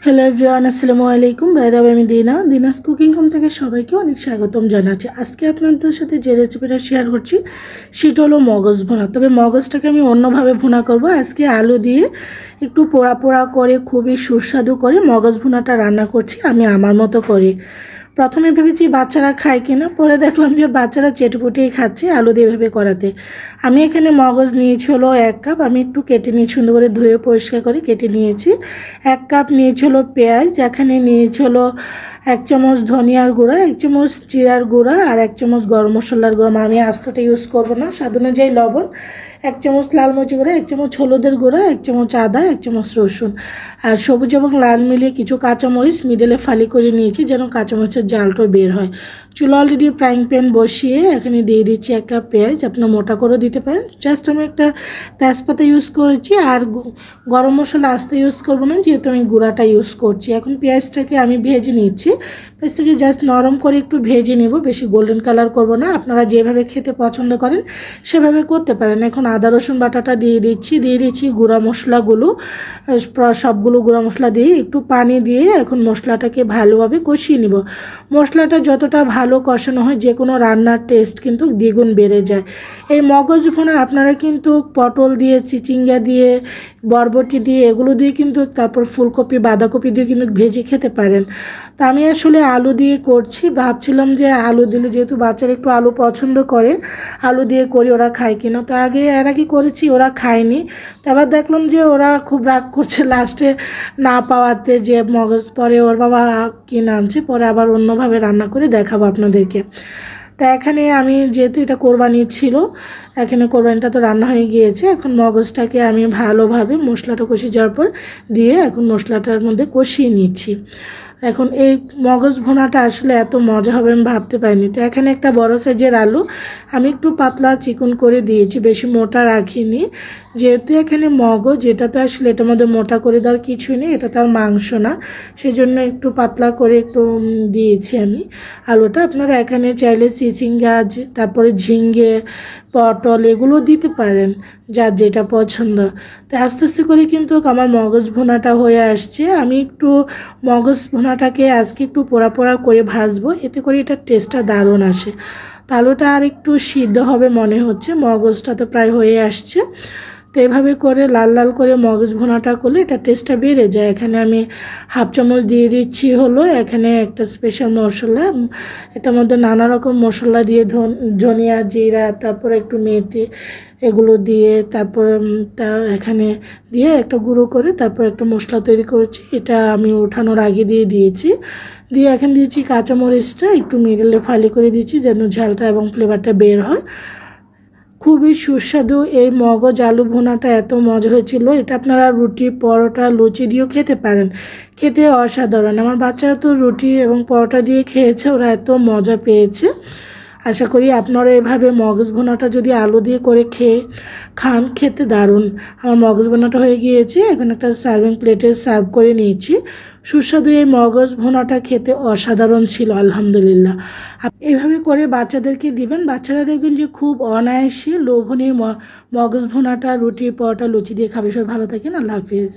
Hello everyone, আসসালামু আলাইকুম। By the way, আমি দিনাস কুকিং হোম থেকে সবাইকে অনেক স্বাগতম জানাচ্ছি। আজকে আপনাদের সাথে যে রেসিপিটা শেয়ার করছি সেটা হলো মগজ ভুনা। তবে মগজটাকে আমি অন্যভাবে ভুনা করব। আজকে আলু দিয়ে একটু পোড়া পোড়া করে খুবই সুস্বাদু করে মগজ ভুনাটা রান্না করছি আমি আমার মতো করে। প্রথমে ভেবেছি বাচ্চারা খায় কিনা, পরে দেখলাম যে বাচ্চারা চেটপুটেই খাচ্ছে আলু দিয়ে ভেবে করাতে। আমি এখানে মগজ নিয়েছি হলো 1 কাপ। আমি একটু কেটে নিয়ে সুন্দর করে ধুয়ে পরিষ্কার করে কেটে নিয়েছি। 1 কাপ নিয়েছি হলো পেঁয়াজ, এখানে নিয়েছি হলো 1 চামচ ধনিয়ার গুঁড়া, 1 চামচ জিরার গুঁড়া আর 1 চামচ গরম মশলার গুঁড়া। আমি আস্তটা ইউজ করবো না। স্বাদ অনুযায়ী লবণ, 1 চামচ লাল মরিচ গুঁড়া, 1 চামচ হলুদের গুঁড়া, 1 চামচ আদা, 1 চামচ রসুন আর সবুজ এবং লাল মিলিয়ে কিছু কাঁচামরিচ মিডলে ফালি করে নিয়েছি যেন কাঁচামরিচের জালটা বের হয়। চুলা অলরেডি ফ্রাইং প্যান বসিয়ে এখানে দিয়ে দিচ্ছি 1 কাপ পেঁয়াজ। আপনার মোটা করে দিতে পারেন। জাস্ট আমি একটা তেজপাতা ইউজ করেছি আর গরম মশলা আস্তে ইউজ করবো না, যেহেতু আমি গুঁড়াটা ইউজ করছি। এখন পেঁয়াজটাকে আমি ভেজে নিচ্ছি। পেঁয়াজটাকে জাস্ট নরম করে একটু ভেজে নেব, বেশি গোল্ডেন কালার করব না। আপনারা যেভাবে খেতে পছন্দ করেন সেভাবে করতে পারেন। এখন আদা রসুন বাটাটা দিয়ে দিচ্ছি গুঁড়া মশলাগুলো, সবগুলো গুঁড়া মশলা দিয়ে একটু পানি দিয়ে এখন মশলাটাকে ভালোভাবে কষিয়ে নিব। মশলাটা যতটা ভালো কষানো হয় যে কোনো রান্নার টেস্ট কিন্তু দ্বিগুণ বেড়ে যায়। এই মগজ ভুনা আপনারা কিন্তু পটল দিয়ে, চিচিঙ্গা দিয়ে, বরবটি দিয়ে, এগুলো দিয়ে কিন্তু, তারপর ফুলকপি বাঁধাকপি দিয়ে কিন্তু ভেজে খেতে পারেন। তা আমি আসলে আলু দিয়ে করছি। ভাবছিলাম যে আলু দিলে, যেহেতু বাচ্চারা একটু আলু পছন্দ করে, আলু দিয়ে করি, ওরা খায় কিনা। তো এর আগে করেছি, ওরা খায়নি। তারপর দেখলাম যে ওরা খুব রাগ করছে লাস্টে না পাওয়াতে, যে মগজ পরে ওর বাবা কিনে আনছে, পরে আবার অন্যভাবে রান্না করে দেখাবো আপনাদেরকে। তা এখানে আমি, যেহেতু এটা কোরবানি ছিল, এখানে কোরবানিটা তো রান্না হয়ে গিয়েছে। এখন মগজটাকে আমি ভালোভাবে মশলাটা কষিয়ে যাওয়ার পর দিয়ে এখন মশলাটার মধ্যে কষিয়ে নিচ্ছি। এখন এই মগজ ভুনাটা আসলে এত মজা হবে আমি ভাবতে পারিনি। তো এখানে একটা বড় সাইজের আলু আমি একটু পাতলা চিকন করে দিয়েছি, বেশি মোটা রাখিনি। যেহেতু এখানে মগজ, এটা তো আসলে এটার মধ্যে মোটা করে দেওয়ার কিছুই নেই, এটা তো আর মাংস না, সেজন্য একটু পাতলা করে একটু দিয়েছি আমি আলুটা। আপনারা এখানে চাইলে চিচিঙ্গা, তারপরে ঝিঙ্গে, পটল এগুলো দিতে পারেন, যার যেটা পছন্দ। তো আস্তে আস্তে করে কিন্তু আমার মগজ ভুনাটা হয়ে আসছে। আমি একটু মগজ ভুনাটাকে আজকে একটু পোড়া পোড়া করে ভাজবো, এতে করে এটার টেস্টটা দারুণ আসে। তো আলুটা আর একটু সিদ্ধ হবে মনে হচ্ছে, মগজটা তো প্রায় হয়ে আসছে। তো এভাবে করে লাল লাল করে মগজ ভুনাটা করলে এটা টেস্টটা বেড়ে যায়। এখানে আমি 1/2 চামচ দিয়ে দিচ্ছি হলো এখানে একটা স্পেশাল মশলা। এটার মধ্যে নানা রকম মশলা দিয়ে, ধনিয়া, জিরা, তারপরে একটু মেথি, এগুলো দিয়ে তারপর এখানে দিয়ে একটা গুঁড়ো করে তারপর একটা মশলা তৈরি করেছি। এটা আমি ওঠানোর আগে দিয়েছি। দিয়ে এখানে দিয়েছি কাঁচামরিচটা একটু মিডলে ফালি করে দিয়েছি যেন ঝালটা এবং ফ্লেভারটা বের হয়। খুবই সুস্বাদু এই মগজ আলু ভুনাটা, এত মজা হয়েছিল। এটা আপনারা রুটি, পরোটা, লুচি দিয়েও খেতে পারেন, খেতে অসাধারণ। আমার বাচ্চারা তো রুটি এবং পরোটা দিয়ে খেয়েছে, ওরা এত মজা পেয়েছে। আশা করি আপনারা এভাবে মগজ ভুনাটা যদি আলু দিয়ে করে খান, খেতে দারুণ। আমার মগজ ভুনাটা হয়ে গিয়েছে, এখন একটা সার্ভিং প্লেটে সার্ভ করে নিয়েছি। সুস্বাদু এই মগজ ভুনাটা খেতে অসাধারণ ছিল, আলহামদুলিল্লাহ। এইভাবে করে বাচ্চাদেরকে দিবেন, বাচ্চারা দেখবেন যে খুব অনায়াসে লোভনীয় মগজ ভুনাটা রুটি, পরোটা, লুচি দিয়ে খাবে। সবাই ভালো থাকেন, আল্লাহ হাফিজ।